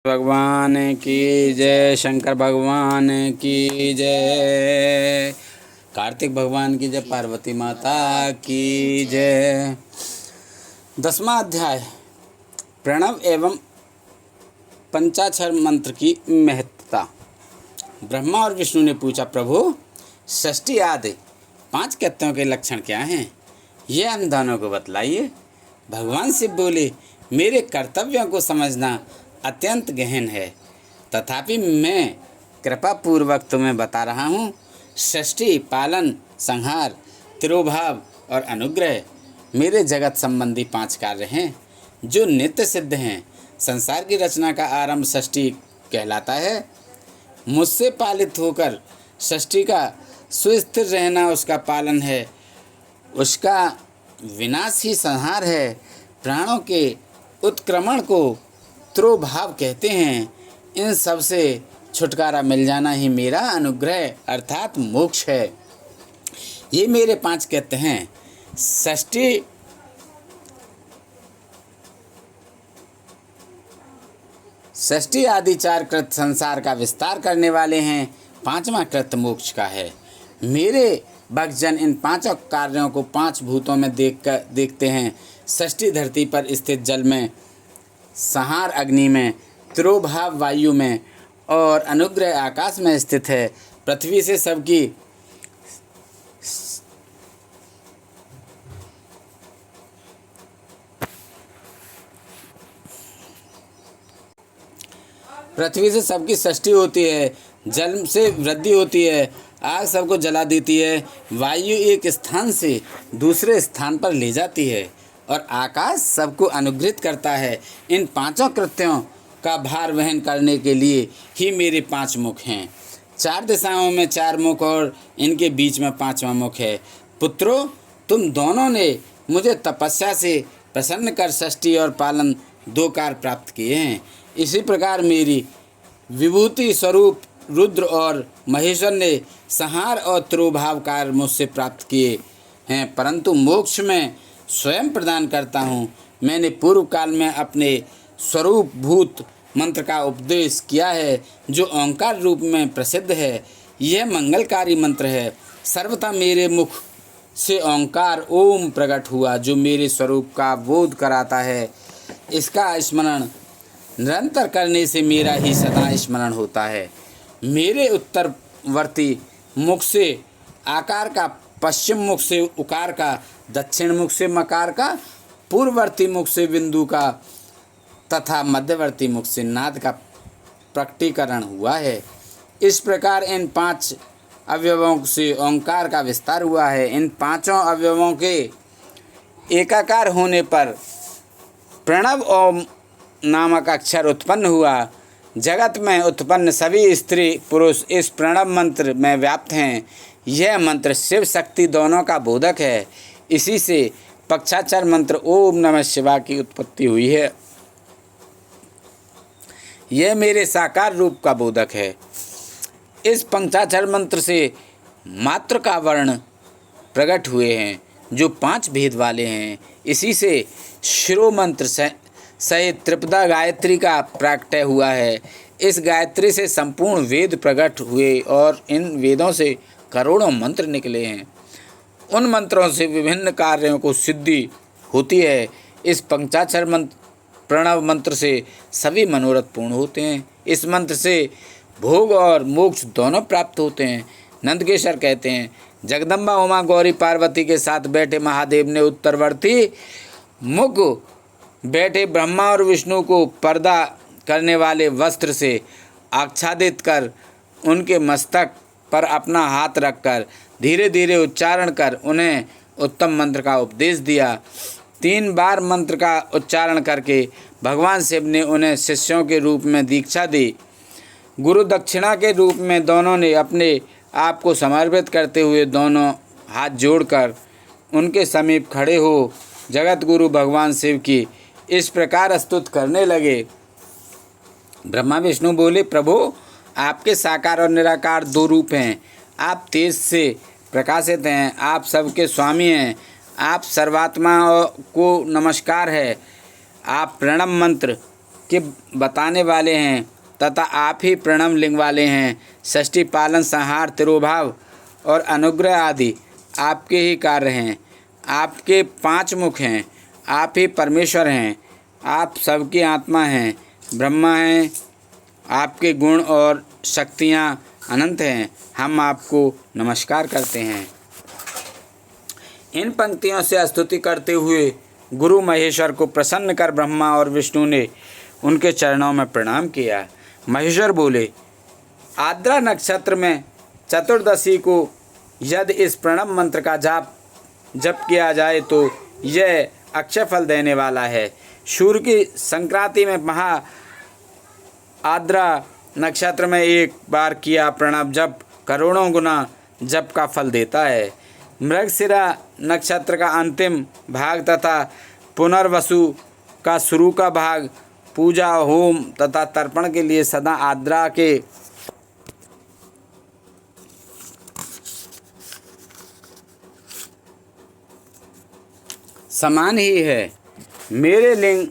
भगवान की जय, शंकर भगवान की जय, कार्तिक भगवान की जय, पार्वती माता की जय। 10वां अध्याय प्रणव एवं पंचाक्षर मंत्र की महत्ता। ब्रह्मा और विष्णु ने पूछा, प्रभु षष्ठी आदि 5 कृत्यों के लक्षण क्या हैं? ये हम दोनों को बतलाइए। भगवान शिव बोले, मेरे कर्तव्यों को समझना अत्यंत गहन है, तथापि मैं कृपा पूर्वक तुम्हें बता रहा हूँ। षष्ठी पालन, संहार, तिरोभाव और अनुग्रह मेरे जगत संबंधी 5 कार्य हैं जो नित्य सिद्ध हैं। संसार की रचना का आरंभ षष्ठी कहलाता है। मुझसे पालित होकर षष्ठी का सुस्थिर रहना उसका पालन है, उसका विनाश ही संहार है। प्राणों के उत्क्रमण को तिरोभाव कहते हैं। इन सब से छुटकारा मिल जाना ही मेरा अनुग्रह अर्थात मोक्ष है। ये मेरे 5 कृत्य हैं। षष्ठी आदि 4 कृत्य संसार का विस्तार करने वाले हैं। 5वां कृत्य मोक्ष का है। मेरे भक्तजन इन 5 कार्यों को 5 भूतों में देखते हैं। षष्ठी धरती पर स्थित जल में, संहार अग्नि में, तिरोभाव वायु में और अनुग्रह आकाश में स्थित है। पृथ्वी से सबकी षष्ठी होती है। जल से वृद्धि होती है, आग सबको जला देती है, वायु एक स्थान से दूसरे स्थान पर ले जाती है और आकाश सबको अनुग्रहित करता है। इन 5 कृत्यों का भार वहन करने के लिए ही मेरे 5 मुख हैं। 4 दिशाओं में 4 मुख और इनके बीच में 5वां मुख है। पुत्रों, तुम दोनों ने मुझे तपस्या से प्रसन्न कर षष्ठी और पालन 2 कार्य प्राप्त किए हैं। इसी प्रकार मेरी विभूति स्वरूप रुद्र और महेश्वर ने संहार और तिरोभाव कार्य मुझसे प्राप्त किए हैं, परंतु मोक्ष में स्वयं प्रदान करता हूँ। मैंने पूर्व काल में अपने स्वरूप भूत मंत्र का उपदेश किया है, जो ओंकार रूप में प्रसिद्ध है। यह मंगलकारी मंत्र है। सर्वथा मेरे मुख से ओंकार ओम प्रकट हुआ, जो मेरे स्वरूप का बोध कराता है। इसका स्मरण निरंतर करने से मेरा ही सदा स्मरण होता है। मेरे उत्तरवर्ती मुख से आकार का, पश्चिम मुख से उकार का, दक्षिण मुख से मकार का, पूर्ववर्ती मुख से बिंदु का तथा मध्यवर्ती मुख से नाद का प्रकटीकरण हुआ है। इस प्रकार इन 5 अवयवों से ओंकार का विस्तार हुआ है। इन 5 अवयवों के एकाकार होने पर प्रणव ओम नामक अक्षर उत्पन्न हुआ। जगत में उत्पन्न सभी स्त्री पुरुष इस प्रणव मंत्र में व्याप्त हैं। यह मंत्र शिव शक्ति दोनों का बोधक है। इसी से पंचाक्षर मंत्र ओम नमः शिवाय की उत्पत्ति हुई है। यह मेरे साकार रूप का बोधक है। इस पंचाक्षर मंत्र से मात्र का वर्ण प्रकट हुए हैं, जो 5 भेद वाले हैं। इसी से शिरो मंत्र सहित त्रिपदा गायत्री का प्राकट्य हुआ है। इस गायत्री से संपूर्ण वेद प्रकट हुए और इन वेदों से करोड़ों मंत्र निकले हैं। उन मंत्रों से विभिन्न कार्यों को सिद्धि होती है। इस पंचाक्षर मंत्र प्रणव मंत्र से सभी मनोरथ पूर्ण होते हैं। इस मंत्र से भोग और मोक्ष दोनों प्राप्त होते हैं। नंदकेश्वर कहते हैं, जगदम्बा उमा गौरी पार्वती के साथ बैठे महादेव ने उत्तरवर्ती मुख बैठे ब्रह्मा और विष्णु को पर्दा करने वाले वस्त्र से आच्छादित कर उनके मस्तक पर अपना हाथ रखकर धीरे धीरे उच्चारण कर उन्हें उत्तम मंत्र का उपदेश दिया। 3 बार मंत्र का उच्चारण करके भगवान शिव ने उन्हें शिष्यों के रूप में दीक्षा दी। गुरु दक्षिणा के रूप में दोनों ने अपने आप को समर्पित करते हुए दोनों हाथ जोड़कर उनके समीप खड़े हो जगत गुरु भगवान शिव की इस प्रकार स्तुति करने लगे। ब्रह्मा विष्णु बोले, प्रभु आपके साकार और निराकार 2 रूप हैं। आप तेज से प्रकाशित हैं, आप सबके स्वामी हैं, आप सर्वात्मा को नमस्कार है। आप प्रणव मंत्र के बताने वाले हैं तथा आप ही प्रणव लिंग वाले हैं। षष्ठी पालन, संहार, तिरोभाव और अनुग्रह आदि आपके ही कार्य हैं। आपके 5 मुख हैं। आप ही परमेश्वर हैं। आप सबकी आत्मा हैं, ब्रह्मा हैं। आपके गुण और शक्तियाँ अनंत हैं। हम आपको नमस्कार करते हैं। इन पंक्तियों से स्तुति करते हुए गुरु महेश्वर को प्रसन्न कर ब्रह्मा और विष्णु ने उनके चरणों में प्रणाम किया। महेश्वर बोले, आर्द्रा नक्षत्र में चतुर्दशी को यदि इस प्रणव मंत्र का जप किया जाए तो यह अक्षय फल देने वाला है। सूर्य की संक्रांति में महा आर्द्रा नक्षत्र में एक बार किया प्रणव जप करोड़ों गुना जप का फल देता है। मृगशिरा नक्षत्र का अंतिम भाग तथा पुनर्वसु का शुरू का भाग पूजा, होम तथा तर्पण के लिए सदा आर्द्रा के समान ही है। मेरे लिंग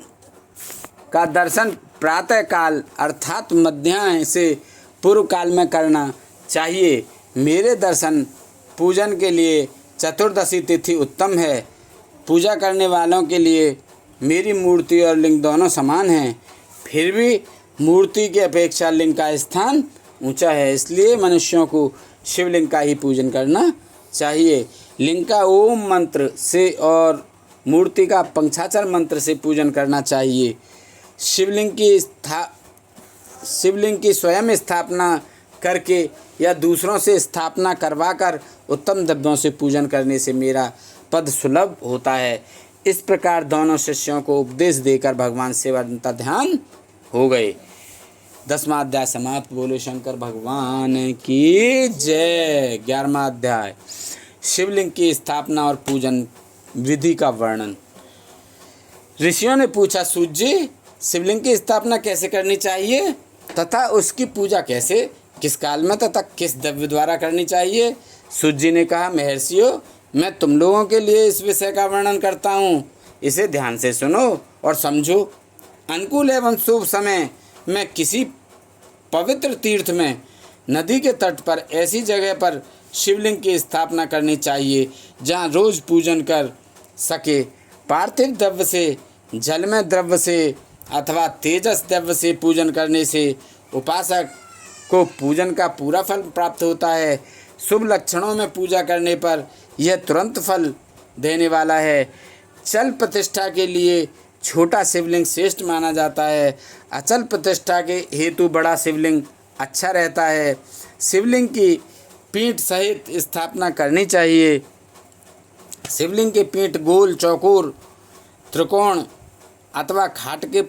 का दर्शन प्रातः काल अर्थात मध्याह्न से पूर्व काल में करना चाहिए। मेरे दर्शन पूजन के लिए चतुर्दशी तिथि उत्तम है। पूजा करने वालों के लिए मेरी मूर्ति और लिंग दोनों समान हैं। फिर भी मूर्ति की अपेक्षा लिंग का स्थान ऊंचा है, इसलिए मनुष्यों को शिवलिंग का ही पूजन करना चाहिए। लिंग का ओम मंत्र से और मूर्ति का पंचाक्षर मंत्र से पूजन करना चाहिए। शिवलिंग की स्वयं स्थापना करके या दूसरों से स्थापना करवाकर उत्तम द्रव्यों से पूजन करने से मेरा पद सुलभ होता है। इस प्रकार दोनों शिष्यों को उपदेश देकर भगवान शिव ध्यान हो गए। 10वां अध्याय समाप्त। बोले शंकर भगवान की जय। 11वां अध्याय शिवलिंग की स्थापना और पूजन विधि का वर्णन। ऋषियों ने पूछा, सूत जी, शिवलिंग की स्थापना कैसे करनी चाहिए तथा उसकी पूजा कैसे, किस काल में तथा किस द्रव्य द्वारा करनी चाहिए? सूत जी ने कहा, महर्षियों, मैं तुम लोगों के लिए इस विषय का वर्णन करता हूँ। इसे ध्यान से सुनो और समझो। अनुकूल एवं शुभ समय में किसी पवित्र तीर्थ में नदी के तट पर ऐसी जगह पर शिवलिंग की स्थापना करनी चाहिए जहाँ रोज पूजन कर सके। पार्थिव द्रव्य से, जलमय द्रव्य से अथवा तेजस द्रव्य से पूजन करने से उपासक को पूजन का पूरा फल प्राप्त होता है। शुभ लक्षणों में पूजा करने पर यह तुरंत फल देने वाला है। चल प्रतिष्ठा के लिए छोटा शिवलिंग श्रेष्ठ माना जाता है। अचल प्रतिष्ठा के हेतु बड़ा शिवलिंग अच्छा रहता है। शिवलिंग की पीठ सहित स्थापना करनी चाहिए। शिवलिंग की पीठ गोल, चौकोर, त्रिकोण अथवा खाट के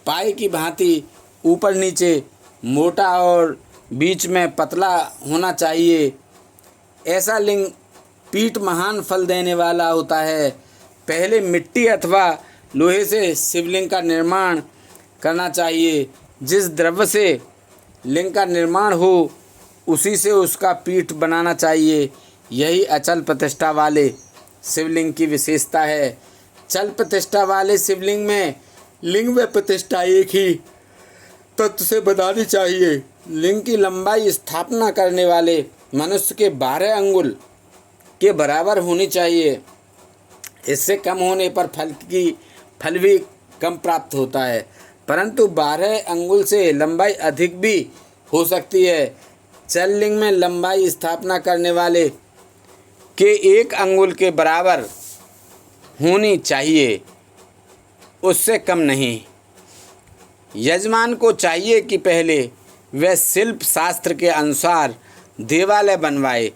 पाए की भांति ऊपर नीचे मोटा और बीच में पतला होना चाहिए। ऐसा लिंग पीठ महान फल देने वाला होता है। पहले मिट्टी अथवा लोहे से शिवलिंग का निर्माण करना चाहिए। जिस द्रव्य से लिंग का निर्माण हो उसी से उसका पीठ बनाना चाहिए। यही अचल प्रतिष्ठा वाले शिवलिंग की विशेषता है। चल प्रतिष्ठा वाले शिवलिंग में लिंग व प्रतिष्ठा एक ही तत्व से बनानी चाहिए। लिंग की लंबाई स्थापना करने वाले मनुष्य के 12 अंगुल के बराबर होनी चाहिए। इससे कम होने पर फल भी कम प्राप्त होता है, परंतु 12 अंगुल से लंबाई अधिक भी हो सकती है। चल लिंग में लंबाई स्थापना करने वाले के 1 अंगुल के बराबर होनी चाहिए, उससे कम नहीं। यजमान को चाहिए कि पहले वह शिल्प शास्त्र के अनुसार देवालय बनवाए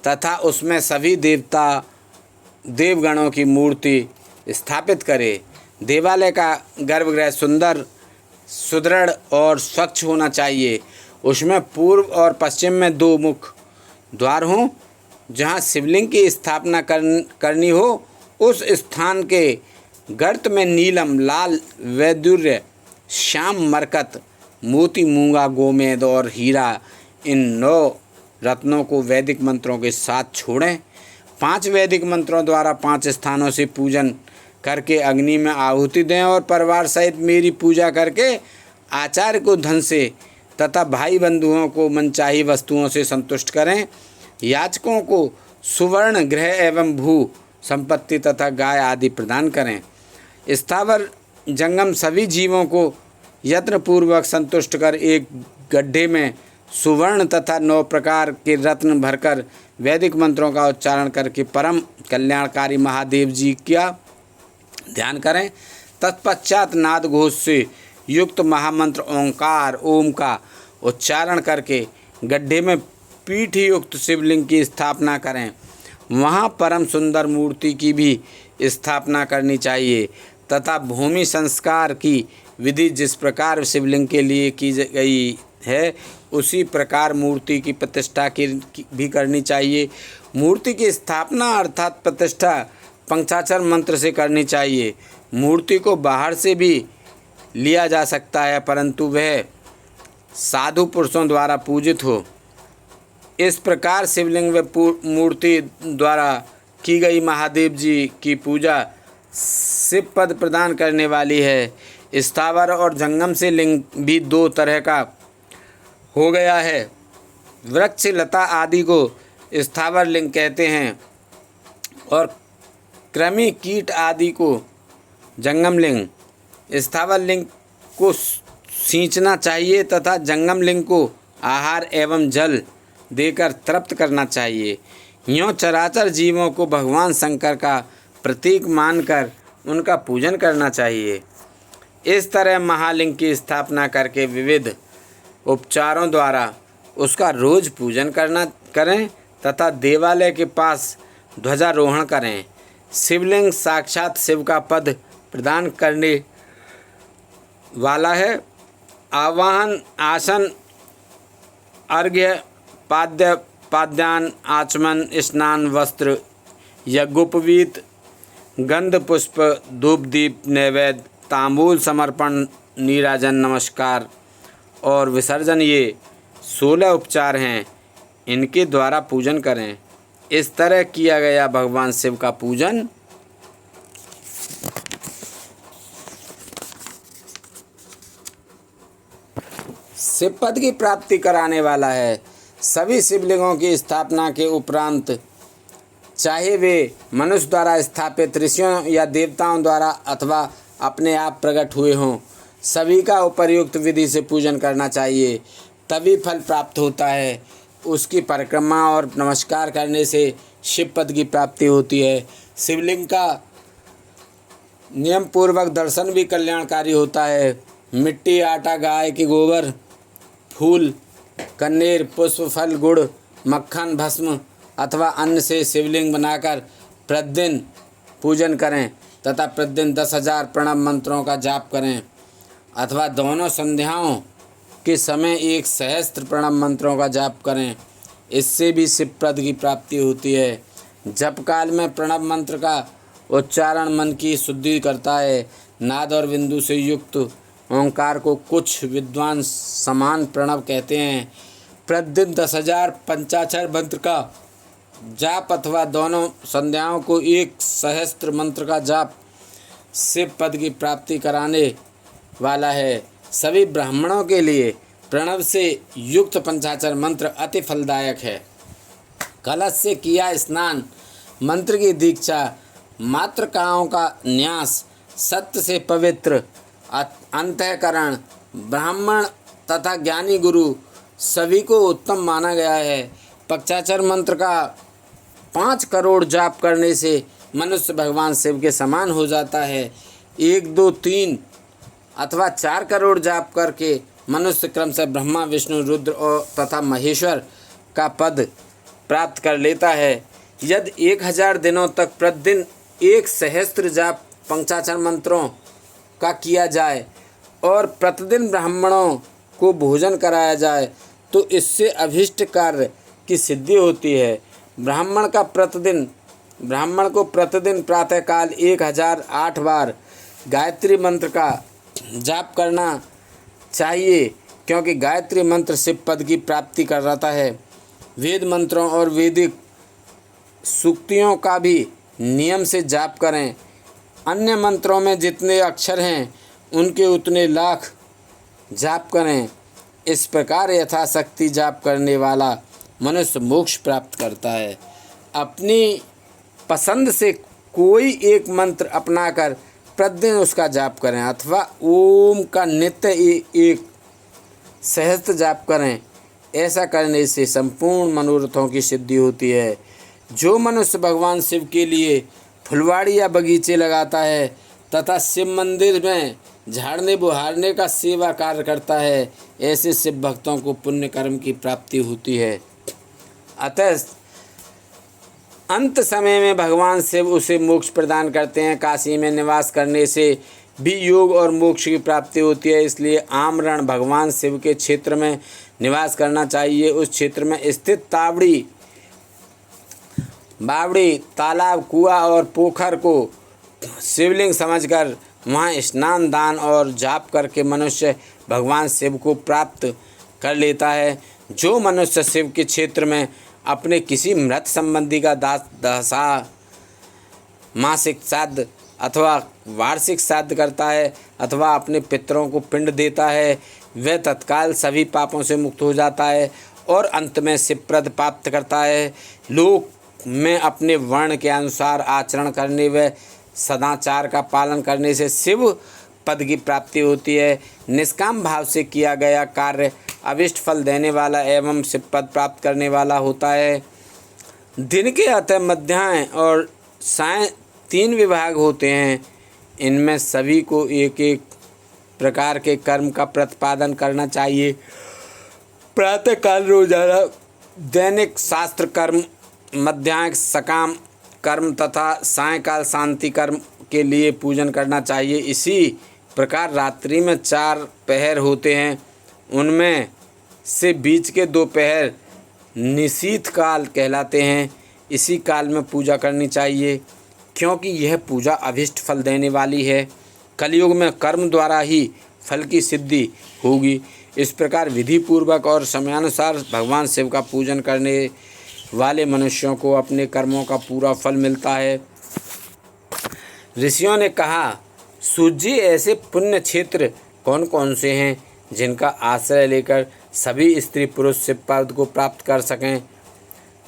तथा उसमें सभी देवगणों की मूर्ति स्थापित करे। देवालय का गर्भगृह सुंदर, सुदृढ़ और स्वच्छ होना चाहिए। उसमें पूर्व और पश्चिम में 2 मुख द्वार हों। जहाँ शिवलिंग की स्थापना करनी हो उस स्थान के गर्त में नीलम, लाल, वैदुर्य, श्याम, मरकत, मोती, मूंगा, गोमेद और हीरा, इन 9 रत्नों को वैदिक मंत्रों के साथ छोड़ें। 5 वैदिक मंत्रों द्वारा 5 स्थानों से पूजन करके अग्नि में आहुति दें और परिवार सहित मेरी पूजा करके आचार्य को धन से तथा भाई बंधुओं को मनचाही वस्तुओं से संतुष्ट करें। याचकों को सुवर्ण गृह एवं भू संपत्ति तथा गाय आदि प्रदान करें। स्थावर जंगम सभी जीवों को यत्नपूर्वक संतुष्ट कर एक गड्ढे में सुवर्ण तथा 9 प्रकार के रत्न भरकर वैदिक मंत्रों का उच्चारण करके परम कल्याणकारी महादेव जी का ध्यान करें। तत्पश्चात नाद घोष से युक्त महामंत्र ओंकार ओम का उच्चारण करके गड्ढे में पीठ युक्त शिवलिंग की स्थापना करें। वहाँ परम सुंदर मूर्ति की भी स्थापना करनी चाहिए तथा भूमि संस्कार की विधि जिस प्रकार शिवलिंग के लिए की गई है उसी प्रकार मूर्ति की प्रतिष्ठा की भी करनी चाहिए। मूर्ति की स्थापना अर्थात प्रतिष्ठा पंचाक्षर मंत्र से करनी चाहिए। मूर्ति को बाहर से भी लिया जा सकता है परंतु वह साधु पुरुषों द्वारा पूजित हो। इस प्रकार शिवलिंग व मूर्ति द्वारा की गई महादेव जी की पूजा शिव पद प्रदान करने वाली है। स्थावर और जंगम से लिंग भी 2 तरह का हो गया है। वृक्ष लता आदि को स्थावर लिंग कहते हैं और कृमि कीट आदि को जंगम लिंग। स्थावर लिंग को सींचना चाहिए तथा जंगम लिंग को आहार एवं जल देकर तृप्त करना चाहिए। यों चराचर जीवों को भगवान शंकर का प्रतीक मानकर उनका पूजन करना चाहिए। इस तरह महालिंग की स्थापना करके विविध उपचारों द्वारा उसका रोज पूजन करें तथा देवालय के पास ध्वजारोहण करें। शिवलिंग साक्षात शिव का पद प्रदान करने वाला है। आवाहन आसन अर्घ्य पाद्यान आचमन स्नान वस्त्र यज्ञोपवीत गंध पुष्प धूप दीप नैवेद्य तांबूल समर्पण नीराजन नमस्कार और विसर्जन ये 16 उपचार हैं। इनके द्वारा पूजन करें। इस तरह किया गया भगवान शिव का पूजन शिव पद की प्राप्ति कराने वाला है। सभी शिवलिंगों की स्थापना के उपरांत चाहे वे मनुष्य द्वारा स्थापित ऋषियों या देवताओं द्वारा अथवा अपने आप प्रकट हुए हों, सभी का उपर्युक्त विधि से पूजन करना चाहिए, तभी फल प्राप्त होता है। उसकी परिक्रमा और नमस्कार करने से शिव पद की प्राप्ति होती है। शिवलिंग का नियम पूर्वक दर्शन भी कल्याणकारी होता है। मिट्टी आटा गाय के गोबर फूल कन्नेर पुष्प फल गुड़ मक्खन भस्म अथवा अन्न से शिवलिंग बनाकर प्रतिदिन पूजन करें तथा प्रतिदिन 10,000 प्रणव मंत्रों का जाप करें अथवा दोनों संध्याओं के समय 1 सहस्त्र प्रणव मंत्रों का जाप करें। इससे भी शिव पद की प्राप्ति होती है। जप काल में प्रणव मंत्र का उच्चारण मन की शुद्धि करता है। नाद और बिंदु से युक्त ओंकार को कुछ विद्वान समान प्रणव कहते हैं। प्रतिदिन 10,000 पंचाक्षर मंत्र का जाप अथवा दोनों संध्याओं को 1 सहस्त्र मंत्र का जाप शिव पद की प्राप्ति कराने वाला है। सभी ब्राह्मणों के लिए प्रणव से युक्त पंचाक्षर मंत्र अति फलदायक है। कलश से किया स्नान, मंत्र की दीक्षा, मातृकाओं का न्यास, सत्य से पवित्र अंतःकरण, ब्राह्मण तथा ज्ञानी गुरु सभी को उत्तम माना गया है। पंचाक्षर मंत्र का 5 करोड़ जाप करने से मनुष्य भगवान शिव के समान हो जाता है। 1, 2, 3 अथवा 4 करोड़ जाप करके मनुष्य क्रमशः ब्रह्मा विष्णु रुद्र और तथा महेश्वर का पद प्राप्त कर लेता है। यदि 1000 दिनों तक प्रतिदिन 1 सहस्त्र जाप पंचाक्षर मंत्रों का किया जाए और प्रतिदिन ब्राह्मणों को भोजन कराया जाए तो इससे अभीष्ट कार्य की सिद्धि होती है। ब्राह्मण को प्रतिदिन प्रातःकाल 1008 बार गायत्री मंत्र का जाप करना चाहिए क्योंकि गायत्री मंत्र शिव पद की प्राप्ति कराता है। वेद मंत्रों और वैदिक सूक्तियों का भी नियम से जाप करें। अन्य मंत्रों में जितने अक्षर हैं उनके उतने लाख जाप करें। इस प्रकार यथाशक्ति जाप करने वाला मनुष्य मोक्ष प्राप्त करता है। अपनी पसंद से कोई एक मंत्र अपनाकर प्रतिदिन उसका जाप करें अथवा ओम का नित्य एक सहस्त्र जाप करें। ऐसा करने से संपूर्ण मनोरथों की सिद्धि होती है। जो मनुष्य भगवान शिव के लिए फुलवाड़ी या बगीचे लगाता है तथा शिव मंदिर में झाड़ने बुहारने का सेवा कार्य करता है, ऐसे शिव भक्तों को पुण्य कर्म की प्राप्ति होती है। अतः अंत समय में भगवान शिव उसे मोक्ष प्रदान करते हैं। काशी में निवास करने से भी योग और मोक्ष की प्राप्ति होती है। इसलिए आमरण भगवान शिव के क्षेत्र में निवास करना चाहिए। उस क्षेत्र में स्थित बावड़ी, तालाब, कुआं और पोखर को शिवलिंग समझकर वहाँ स्नान, दान और जाप करके मनुष्य भगवान शिव को प्राप्त कर लेता है। जो मनुष्य शिव के क्षेत्र में अपने किसी मृत संबंधी का दशा, मासिक श्राद्ध अथवा वार्षिक श्राद्ध करता है अथवा अपने पितरों को पिंड देता है, वह तत्काल सभी पापों से मुक्त हो जाता है और अंत में शिवप्रद प्राप्त करता है। लोक में अपने वर्ण के अनुसार आचरण करने व सदाचार का पालन करने से शिव पद की प्राप्ति होती है। निष्काम भाव से किया गया कार्य अभिष्ट फल देने वाला एवं शिव पद प्राप्त करने वाला होता है। दिन के अतः मध्याह्न और सायं 3 विभाग होते हैं। इनमें सभी को एक एक प्रकार के कर्म का प्रतिपादन करना चाहिए। प्रातःकाल रोजाना दैनिक शास्त्र कर्म, मध्याह्न सकाम कर्म तथा सायंकाल शांति कर्म के लिए पूजन करना चाहिए। इसी प्रकार रात्रि में 4 पहर होते हैं। उनमें से बीच के 2 पहर निशीथ काल कहलाते हैं। इसी काल में पूजा करनी चाहिए क्योंकि यह पूजा अभिष्ट फल देने वाली है। कलयुग में कर्म द्वारा ही फल की सिद्धि होगी। इस प्रकार विधि पूर्वक और समयानुसार भगवान शिव का पूजन करने वाले मनुष्यों को अपने कर्मों का पूरा फल मिलता है। ऋषियों ने कहा, सूर्य ऐसे पुण्य क्षेत्र कौन कौन से हैं जिनका आश्रय लेकर सभी स्त्री पुरुष शिव पद को प्राप्त कर सकें?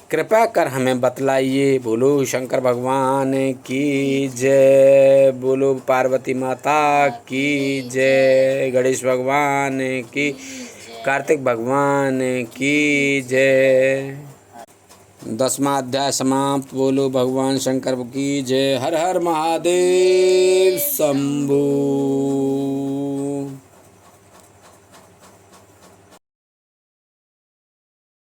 कृपया कर हमें बतलाइए। बोलो शंकर भगवान की जय, बोलो पार्वती माता की जय, गणेश भगवान की, कार्तिक भगवान की जय। 10वां अध्याय समाप्त। बोलो भगवान शंकर की जय। हर हर महादेव शंभू।